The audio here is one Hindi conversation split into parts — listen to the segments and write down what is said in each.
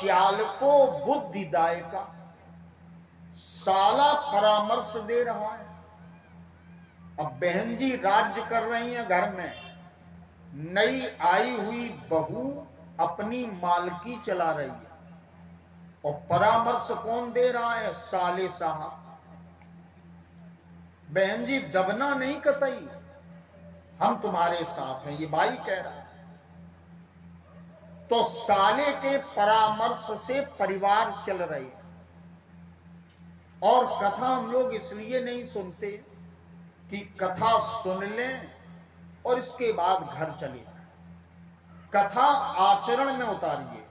श्याल को बुद्धिदायका, साला परामर्श दे रहा है। अब बहन जी राज्य कर रही हैं घर में, नई आई हुई बहू अपनी मालकी चला रही है, और परामर्श कौन दे रहा है? साले साहब। बहन जी दबना नहीं कतई, हम तुम्हारे साथ हैं, ये भाई कह रहा है। तो साले के परामर्श से परिवार चल रहे हैं। और कथा हम लोग इसलिए नहीं सुनते कि कथा सुन लें और इसके बाद घर चले जाएं। कथा आचरण में उतारिए।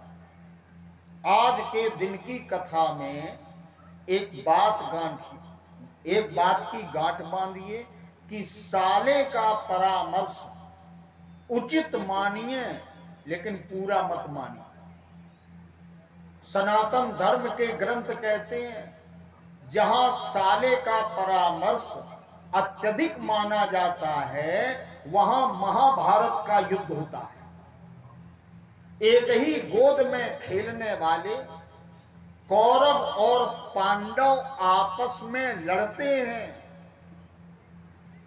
आज के दिन की कथा में एक बात की गांठ बांधिए कि साले का परामर्श उचित मानिए, लेकिन पूरा मत मानिए। सनातन धर्म के ग्रंथ कहते हैं जहां साले का परामर्श अत्यधिक माना जाता है वहां महाभारत का युद्ध होता है। एक ही गोद में खेलने वाले कौरव और पांडव आपस में लड़ते हैं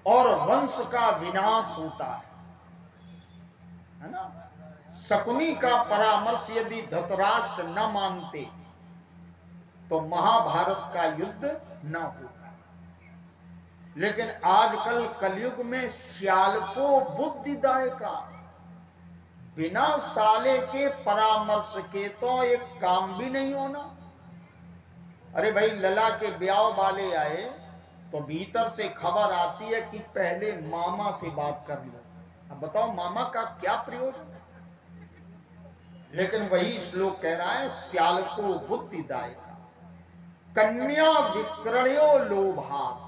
और वंश का विनाश होता है ना। शकुनी का परामर्श यदि धृतराष्ट्र न मानते तो महाभारत का युद्ध न होता। लेकिन आजकल कलयुग में श्याल को बुद्धिदायका, बिना साले के परामर्श के तो एक काम भी नहीं होना। अरे भाई लला के ब्याह वाले आए तो भीतर से खबर आती है कि पहले मामा से बात कर लो। अब बताओ मामा का क्या प्रयोजन? लेकिन वही श्लोक कह रहा है श्याल को बुद्धिदायका, कन्या विक्रयो लोभात,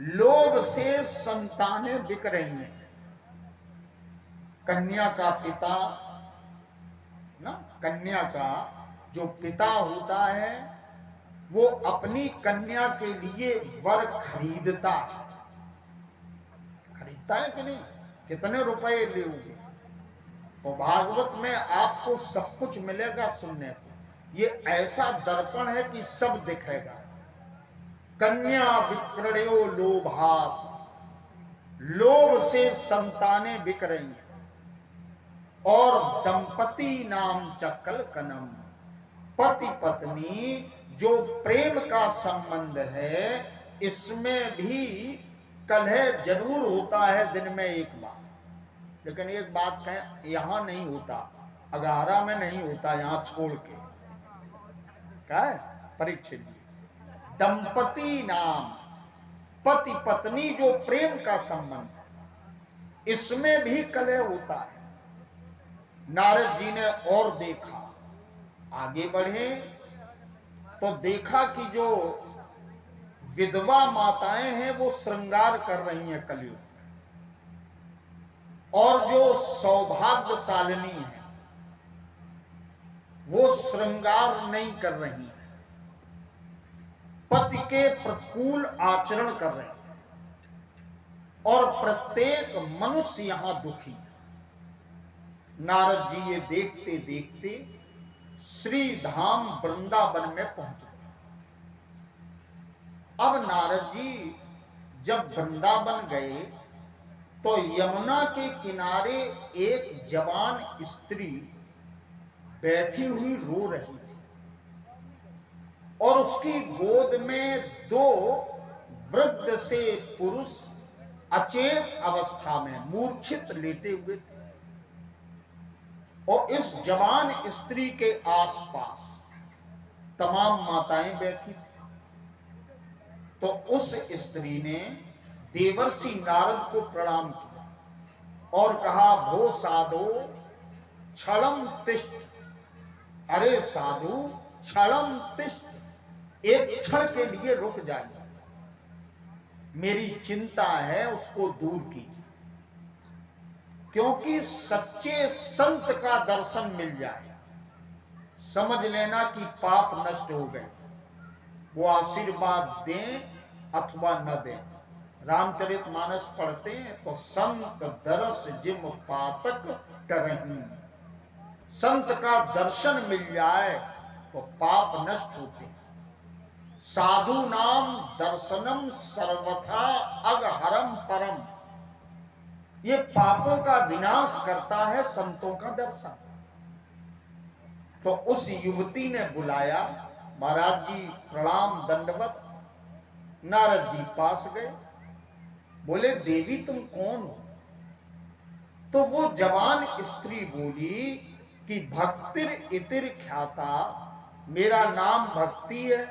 लोभ से संतानें बिक रही हैं। कन्या का पिता ना, कन्या का जो पिता होता है वो अपनी कन्या के लिए वर खरीदता है। खरीदता है कि नहीं? कितने रुपए लोगे? तो भागवत में आपको सब कुछ मिलेगा सुनने को। ये ऐसा दर्पण है कि सब दिखेगा। कन्या विक्रयो लोभात, लोभ से संतानें बिक रही हैं। और दंपति नाम चकल कनम, पति पत्नी जो प्रेम का संबंध है इसमें भी कलह जरूर होता है दिन में एक बार। लेकिन एक बात कहें, यहां नहीं होता, अगारा में नहीं होता, यहां छोड़ के क्या है परीक्षित। दंपति नाम, पति पत्नी जो प्रेम का संबंध है इसमें भी कलह होता है। नारद जी ने और देखा, आगे बढ़े तो देखा कि जो विधवा माताएं हैं वो श्रृंगार कर रही हैं कलयुग, और जो सौभाग्यशालिनी है वो श्रृंगार नहीं कर रही है, पति के प्रतिकूल आचरण कर रहे हैं। और प्रत्येक मनुष्य यहां दुखी है। नारद जी ये देखते देखते श्री धाम वृंदावन में पहुंच गए। अब नारद जी जब वृंदावन गए तो यमुना के किनारे एक जवान स्त्री बैठी हुई रो रही थी, और उसकी गोद में दो वृद्ध से पुरुष अचेत अवस्था में मूर्छित लेटे हुए थे। और इस जवान स्त्री के आसपास तमाम माताएं बैठी थी। तो उस स्त्री ने देवर्षि नारद को प्रणाम किया और कहा, भो साधो क्षणम तिष्ठ, अरे साधु क्षणम तिष्ठ, एक क्षण के लिए रुक जाइए, मेरी चिंता है उसको दूर कीजिए। क्योंकि सच्चे संत का दर्शन मिल जाए, समझ लेना कि पाप नष्ट हो गए। वो आशीर्वाद दें अथवा न दें। रामचरितमानस पढ़ते हैं तो संत दरस जिम पातक करहीं, संत का दर्शन मिल जाए तो पाप नष्ट होते हैं। साधु नाम दर्शनम सर्वथा अगहरम परम, ये पापों का विनाश करता है संतों का दर्शन। तो उस युवती ने बुलाया, महाराज जी प्रणाम दंडवत। नारद जी पास गए, बोले देवी तुम कौन हो? तो वो जवान स्त्री बोली कि भक्तिर इतिर ख्याता, मेरा नाम भक्ति है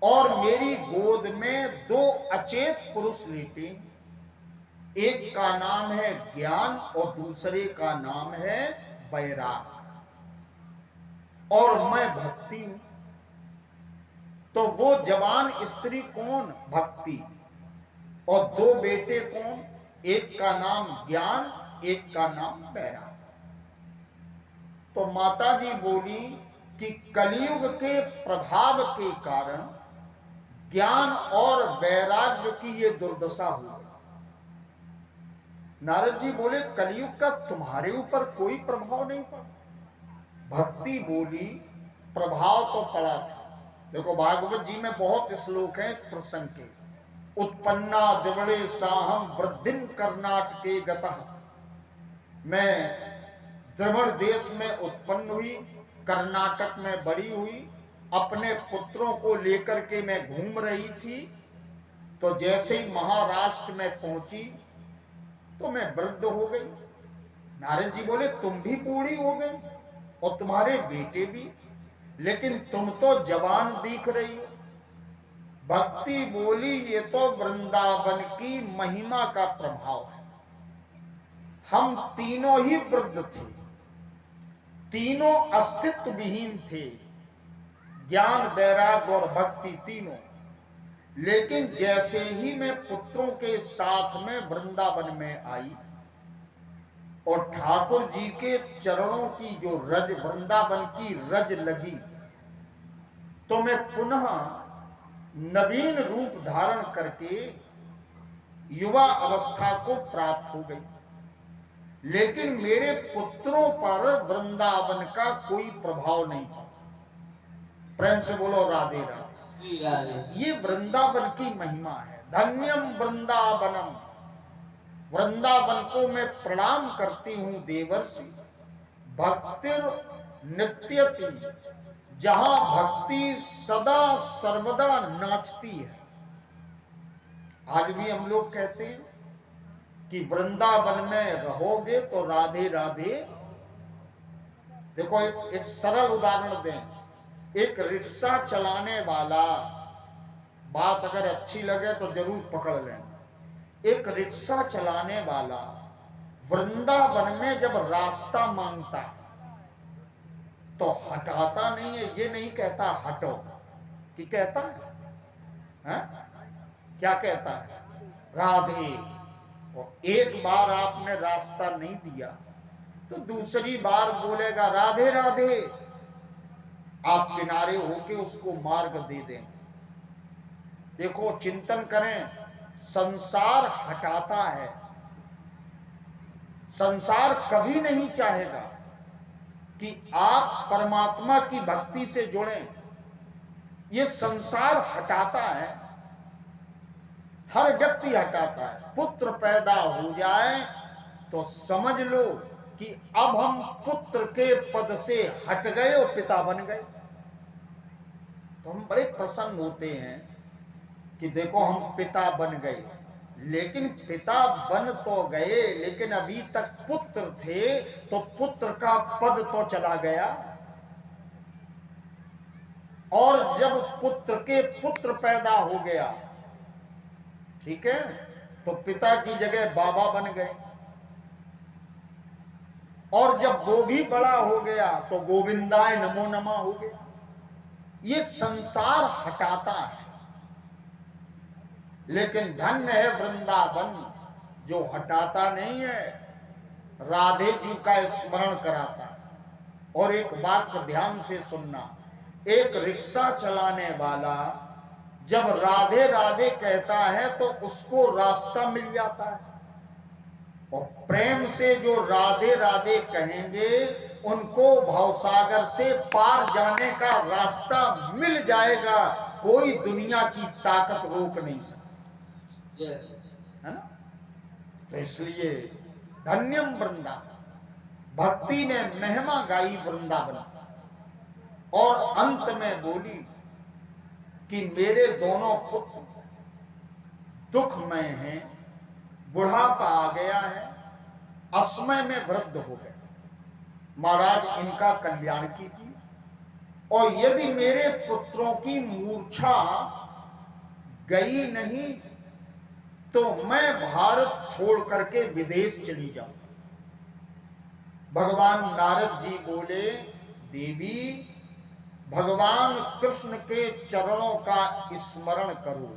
और मेरी गोद में दो अचेत पुरुष लेटे, एक का नाम है ज्ञान और दूसरे का नाम है वैराग, और मैं भक्ति हूं। तो वो जवान स्त्री कौन? भक्ति। और दो बेटे कौन? एक का नाम ज्ञान, एक का नाम वैराग। तो माता जी बोली कि कलयुग के प्रभाव के कारण ज्ञान और वैराग्य की ये दुर्दशा हो गई। नारद जी बोले कलयुग का तुम्हारे ऊपर कोई प्रभाव नहीं पड़ा। भक्ति बोली प्रभाव तो पड़ा था। देखो भागवत जी में बहुत श्लोक हैं इस प्रसंग के। उत्पन्ना दिवड़े साहम वृद्धिम कर्नाटके गतः, मैं द्रविड़ देश में उत्पन्न हुई, कर्नाटक में बड़ी हुई, अपने पुत्रों को लेकर के मैं घूम रही थी। तो जैसे ही महाराष्ट्र में पहुंची तो मैं वृद्ध हो गई। नारद जी बोले तुम भी बूढ़ी हो गई और तुम्हारे बेटे भी, लेकिन तुम तो जवान दिख रही हो। भक्ति बोली ये तो वृंदावन की महिमा का प्रभाव है। हम तीनों ही वृद्ध थे, तीनों अस्तित्व विहीन थे, ज्ञान वैराग्य और भक्ति तीनों। लेकिन जैसे ही मैं पुत्रों के साथ में वृंदावन में आई और ठाकुर जी के चरणों की जो रज, वृंदावन की रज लगी, तो मैं पुनः नवीन रूप धारण करके युवा अवस्था को प्राप्त हो गई। लेकिन मेरे पुत्रों पर वृंदावन का कोई प्रभाव नहीं पड़ा। प्रेम से बोलो राधे राधे। ये वृंदावन की महिमा है। धन्यम वृंदावनम, वृंदावन को मैं प्रणाम करती हूं देवर्षि। भक्तिर नित्यति, जहां भक्ति सदा सर्वदा नाचती है। आज भी हम लोग कहते हैं कि वृंदावन में रहोगे तो राधे राधे। देखो एक सरल उदाहरण दें। एक रिक्शा चलाने वाला, बात अगर अच्छी लगे तो जरूर पकड़ लेना। एक रिक्शा चलाने वाला वृंदावन में जब रास्ता मांगता तो हटाता नहीं है, ये नहीं कहता हटो, कि कहता है? क्या कहता है? राधे। और एक बार आपने रास्ता नहीं दिया तो दूसरी बार बोलेगा राधे राधे। आप किनारे होके उसको मार्ग दे दें। देखो चिंतन करें, संसार हटाता है। संसार कभी नहीं चाहेगा कि आप परमात्मा की भक्ति से जुड़ें। ये संसार हटाता है, हर व्यक्ति हटाता है। पुत्र पैदा हो जाए तो समझ लो कि अब हम पुत्र के पद से हट गए और पिता बन गए। तो हम बड़े प्रसन्न होते हैं कि देखो हम पिता बन गए। लेकिन पिता बन तो गए, लेकिन अभी तक पुत्र थे, तो पुत्र का पद तो चला गया। और जब पुत्र के पुत्र पैदा हो गया, ठीक है, तो पिता की जगह बाबा बन गए। और जब वो भी बड़ा हो गया तो गोविंदाय नमो नमः हो गया। ये संसार हटाता है, लेकिन धन्य है वृंदावन जो हटाता नहीं है, राधे जी का स्मरण कराता है। और एक बात ध्यान से सुनना, एक रिक्शा चलाने वाला जब राधे राधे कहता है तो उसको रास्ता मिल जाता है। और प्रेम से जो राधे राधे कहेंगे उनको भवसागर से पार जाने का रास्ता मिल जाएगा। कोई दुनिया की ताकत रोक नहीं सकती, है ना। तो इसलिए धन्यम वृंदावन, भक्ति ने महिमा गाई वृंदावन और अंत में बोली कि मेरे दोनों पुत्र दुखमय हैं, बुढ़ापा आ गया है, असमय में वृद्ध हो गए, महाराज इनका कल्याण कीजिए। और यदि मेरे पुत्रों की मूर्छा गई नहीं तो मैं भारत छोड़ करके विदेश चली जाऊं। भगवान नारद जी बोले, देवी भगवान कृष्ण के चरणों का स्मरण करो,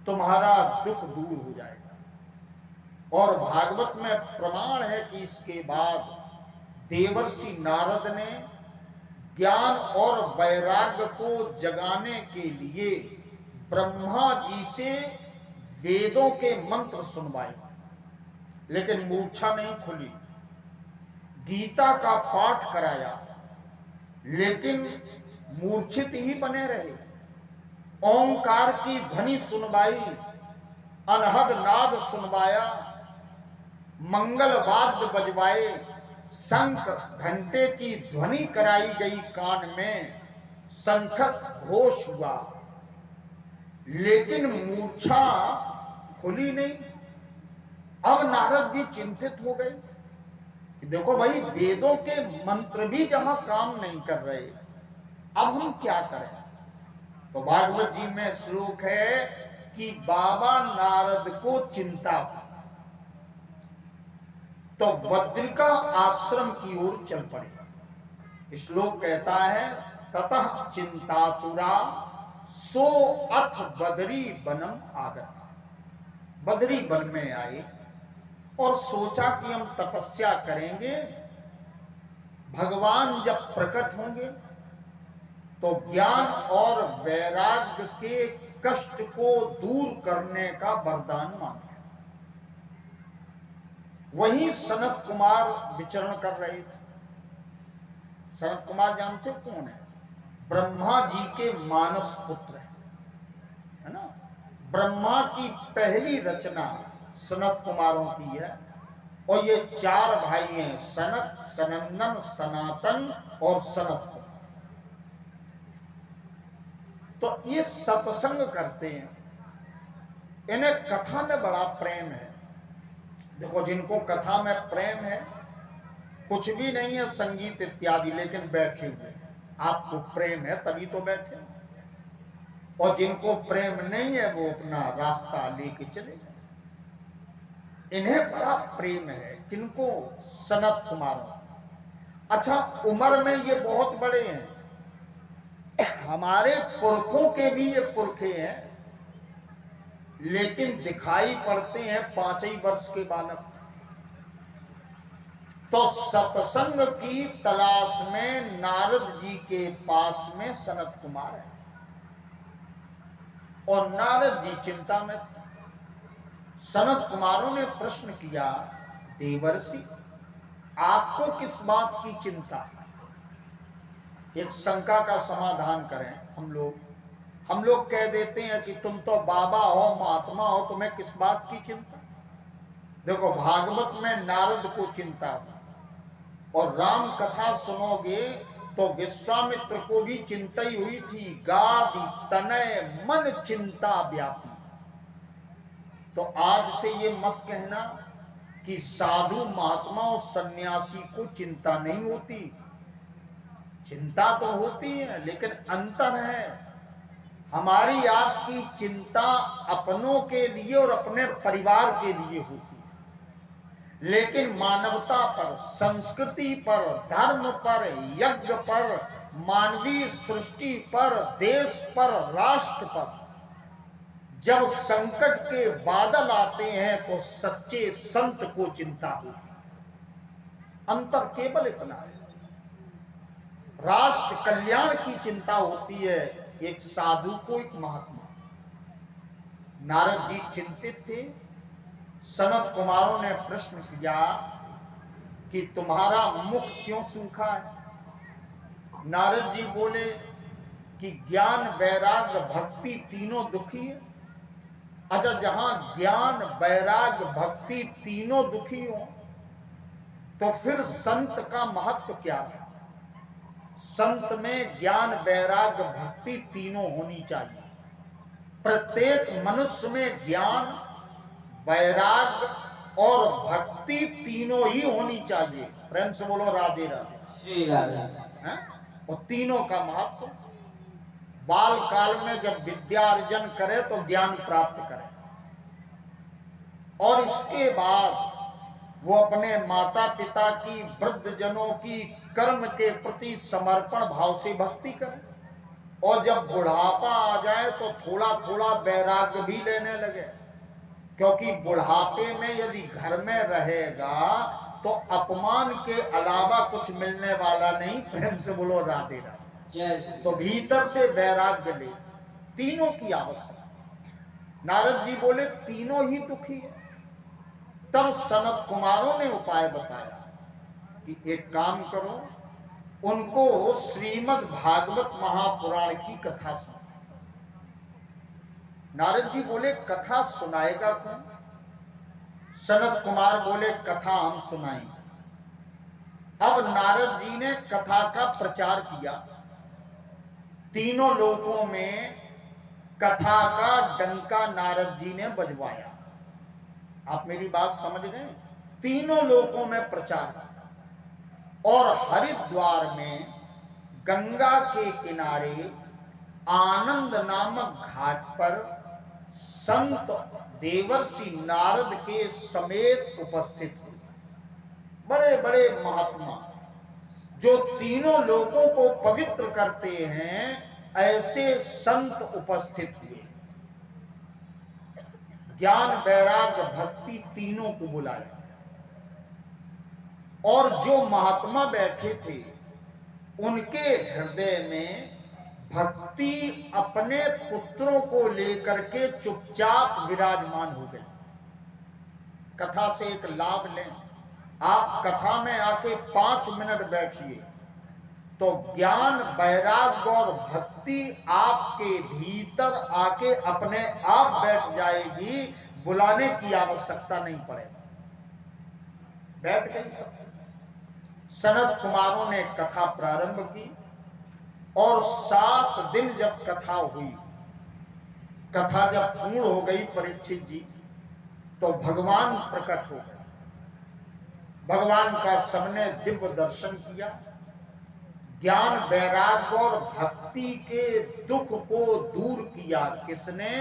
तुम्हारा दुख दूर हो जाएगा। और भागवत में प्रमाण है कि इसके बाद देवर्षि नारद ने ज्ञान और वैराग्य को जगाने के लिए ब्रह्मा जी से वेदों के मंत्र सुनवाए, लेकिन मूर्छा नहीं खुली। गीता का पाठ कराया, लेकिन मूर्छित ही बने रहे। ओंकार की ध्वनि सुनवाई, अनहद नाद सुनवाया, मंगल वाद्य बजवाए, शंख घंटे की ध्वनि कराई गई कान में, शंख घोष हुआ, लेकिन मूर्छा खुली नहीं। अब नारद जी चिंतित हो गए कि देखो भाई, वेदों के मंत्र भी जहां काम नहीं कर रहे, अब हम क्या करें। तो भागवत जी में श्लोक है कि बाबा नारद को चिंता हुई, तो बद्रिका आश्रम की ओर चल पड़े। श्लोक कहता है, ततः चिंतातुरा सो अथ बदरी बनम आगता। बदरी वन में आए और सोचा कि हम तपस्या करेंगे, भगवान जब प्रकट होंगे तो ज्ञान और वैराग्य के कष्ट को दूर करने का वरदान मांगे। वहीं सनत कुमार विचरण कर रहे थे। सनत कुमार जानते कौन है? ब्रह्मा जी के मानस पुत्र है ना। ब्रह्मा की पहली रचना सनत कुमारों की है, और ये चार भाई हैं, सनत, सनंदन, सनातन और सनत कुमार। तो ये सत्संग करते हैं, इन्हें कथा में बड़ा प्रेम है। देखो, जिनको कथा में प्रेम है, कुछ भी नहीं है संगीत इत्यादि, लेकिन बैठे हुए, आपको प्रेम है तभी तो बैठे। और जिनको प्रेम नहीं है वो अपना रास्ता लेके चले जाए। इन्हें बड़ा प्रेम है, किनको? सनत कुमारों। अच्छा, उम्र में ये बहुत बड़े हैं, हमारे पुरखों के भी ये पुरखे हैं, लेकिन दिखाई पड़ते हैं 5 ही वर्ष के बालक। तो सत्संग की तलाश में नारद जी के पास में सनत कुमार है, और नारद जी चिंता में थे। सनत कुमारों ने प्रश्न किया, देवर्षि आपको किस बात की चिंता है? एक शंका का समाधान करें। हम लोग कह देते हैं कि तुम तो बाबा हो, महात्मा हो, तुम्हें किस बात की चिंता? देखो, भागवत में नारद को चिंता हुई, और राम कथा सुनोगे तो विश्वामित्र को भी चिंता ही हुई थी। गादि तनय मन चिंता व्यापी। तो आज से ये मत कहना कि साधु महात्मा और सन्यासी को चिंता नहीं होती। चिंता तो होती है, लेकिन अंतर है। हमारी आपकी चिंता अपनों के लिए और अपने परिवार के लिए होती है, लेकिन मानवता पर, संस्कृति पर, धर्म पर, यज्ञ पर, मानवीय सृष्टि पर, देश पर, राष्ट्र पर जब संकट के बादल आते हैं तो सच्चे संत को चिंता होती है। अंतर केवल इतना है। राष्ट्र कल्याण की चिंता होती है एक साधु को, एक महात्मा। नारद जी चिंतित थे सनत कुमारों ने प्रश्न किया कि तुम्हारा मुख क्यों सूखा है? नारद जी बोले कि ज्ञान वैराग्य भक्ति तीनों दुखी है। अच्छा, जहां ज्ञान वैराग्य भक्ति तीनों दुखी हो तो फिर संत का महत्व क्या है? संत में ज्ञान वैराग्य भक्ति तीनों होनी चाहिए। प्रत्येक मनुष्य में ज्ञान वैराग्य और भक्ति तीनों ही होनी चाहिए। प्रेम से बोलो राधे राधे। श्री राधे। हैं? और तीनों का महत्व, बाल काल में जब विद्या अर्जन करे तो ज्ञान प्राप्त करे, और इसके बाद वो अपने माता पिता की, वृद्ध जनों की, कर्म के प्रति समर्पण भाव से भक्ति करे, और जब बुढ़ापा आ जाए तो थोड़ा थोड़ा वैराग्य भी लेने लगे। क्योंकि बुढ़ापे में यदि घर में रहेगा तो अपमान के अलावा कुछ मिलने वाला नहीं। प्रेम से बोलो राधे राधे। तो भीतर से वैराग्य ले, तीनों की आवश्यकता। नारद जी बोले तीनों ही दुखी है। तब सनत कुमारों ने उपाय बताया कि एक काम करो, उनको श्रीमद् भागवत महापुराण की कथा सुनाओ। नारद जी बोले कथा सुनाएगा कौन? सनत कुमार बोले कथा हम सुनाएंगे। अब नारद जी ने कथा का प्रचार किया। तीनों लोकों में कथा का डंका नारद जी ने बजवाया। आप मेरी बात समझ गए? तीनों लोकों में प्रचार किया। और हरिद्वार में गंगा के किनारे आनंद नामक घाट पर संत देवर्षि नारद के समेत उपस्थित हुए। बड़े बड़े महात्मा जो तीनों लोकों को पवित्र करते हैं, ऐसे संत उपस्थित हुए। ज्ञान वैराग्य भक्ति तीनों को बुलाया। और जो महात्मा बैठे थे उनके हृदय में भक्ति अपने पुत्रों को लेकर के चुपचाप विराजमान हो गई। कथा से एक लाभ लें। आप कथा में आके 5 मिनट बैठिए तो ज्ञान वैराग्य और भक्ति आपके भीतर आके अपने आप बैठ जाएगी। बुलाने की आवश्यकता नहीं पड़ेगी, बैठ गई सब। सनत कुमारों ने कथा प्रारंभ की और 7 दिन जब कथा हुई, कथा जब पूर्ण हो गई परीक्षित जी, तो भगवान प्रकट हो गए। भगवान का सबने दिव्य दर्शन किया। ज्ञान वैराग्य और भक्ति के दुख को दूर किया। किसने?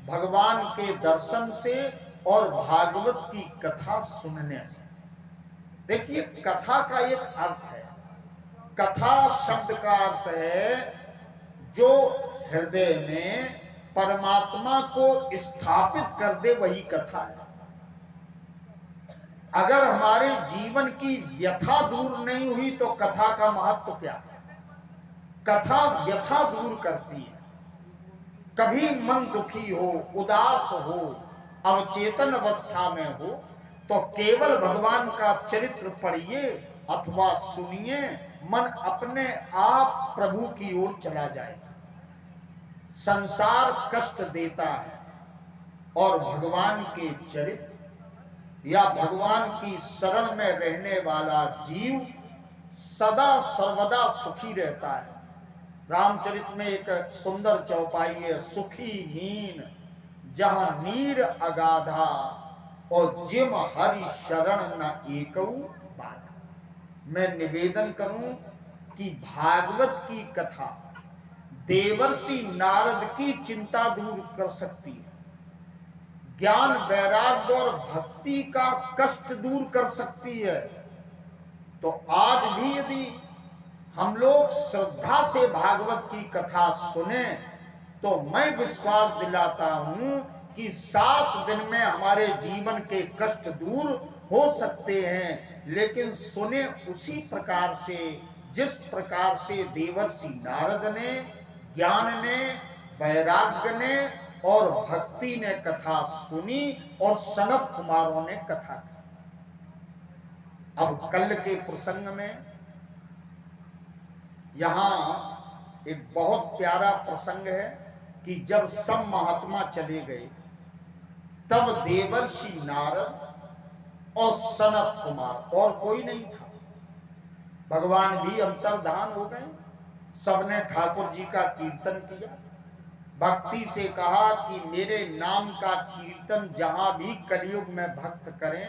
भगवान के दर्शन से और भागवत की कथा सुनने से। देखिए, कथा का एक अर्थ है। कथा शब्द का अर्थ है जो हृदय में परमात्मा को स्थापित कर दे, वही कथा है। अगर हमारे जीवन की व्यथा दूर नहीं हुई तो कथा का महत्व क्या है? कथा व्यथा दूर करती है। कभी मन दुखी हो, उदास हो, अवचेतन अवस्था में हो तो केवल भगवान का चरित्र पढ़िए अथवा सुनिए, मन अपने आप प्रभु की ओर चला जाएगा। संसार कष्ट देता है और भगवान के चरित्र या भगवान की शरण में रहने वाला जीव सदा सर्वदा सुखी रहता है। रामचरित में एक सुंदर चौपाई है, सुखी नीन जहां नीर अगाधा और जिम हरि शरण न एकऊ बाधा। मैं निवेदन करूं कि भागवत की कथा देवर्षि नारद की चिंता दूर कर सकती है, ज्ञान वैराग्य और भक्ति का कष्ट दूर कर सकती है। तो आज भी यदि हम लोग श्रद्धा से भागवत की कथा सुने तो मैं विश्वास दिलाता हूं कि 7 दिन में हमारे जीवन के कष्ट दूर हो सकते हैं। लेकिन सुने उसी प्रकार से जिस प्रकार से देवर्षि नारद ने, ज्ञान ने, वैराग्य ने और भक्ति ने कथा सुनी और सनत कुमारों ने कथा की। अब कल के प्रसंग में यहां एक बहुत प्यारा प्रसंग है कि जब सब महात्मा चले गए तब देवर्षि नारद और सनत कुमार, और कोई नहीं था। भगवान भी अंतर्धान हो गए। सबने ठाकुर जी का कीर्तन किया, भक्ति से कहा कि मेरे नाम का कीर्तन जहां भी कलयुग में भक्त करें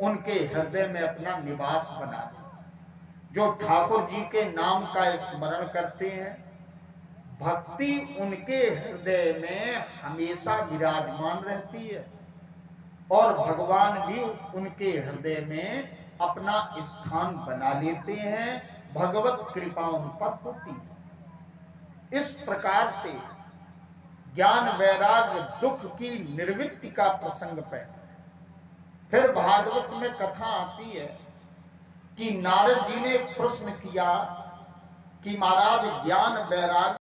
उनके हृदय में अपना निवास बना दे। जो ठाकुर जी के नाम का स्मरण करते हैं, भक्ति उनके हृदय में हमेशा विराजमान रहती है और भगवान भी उनके हृदय में अपना स्थान बना लेते हैं। भगवत कृपा उन पर होती है। इस प्रकार से ज्ञान वैराग्य दुख की निर्वृत्ति का प्रसंग पैदा है। फिर भागवत में कथा आती है कि नारद जी ने प्रश्न किया कि महाराज ज्ञान वैराग्य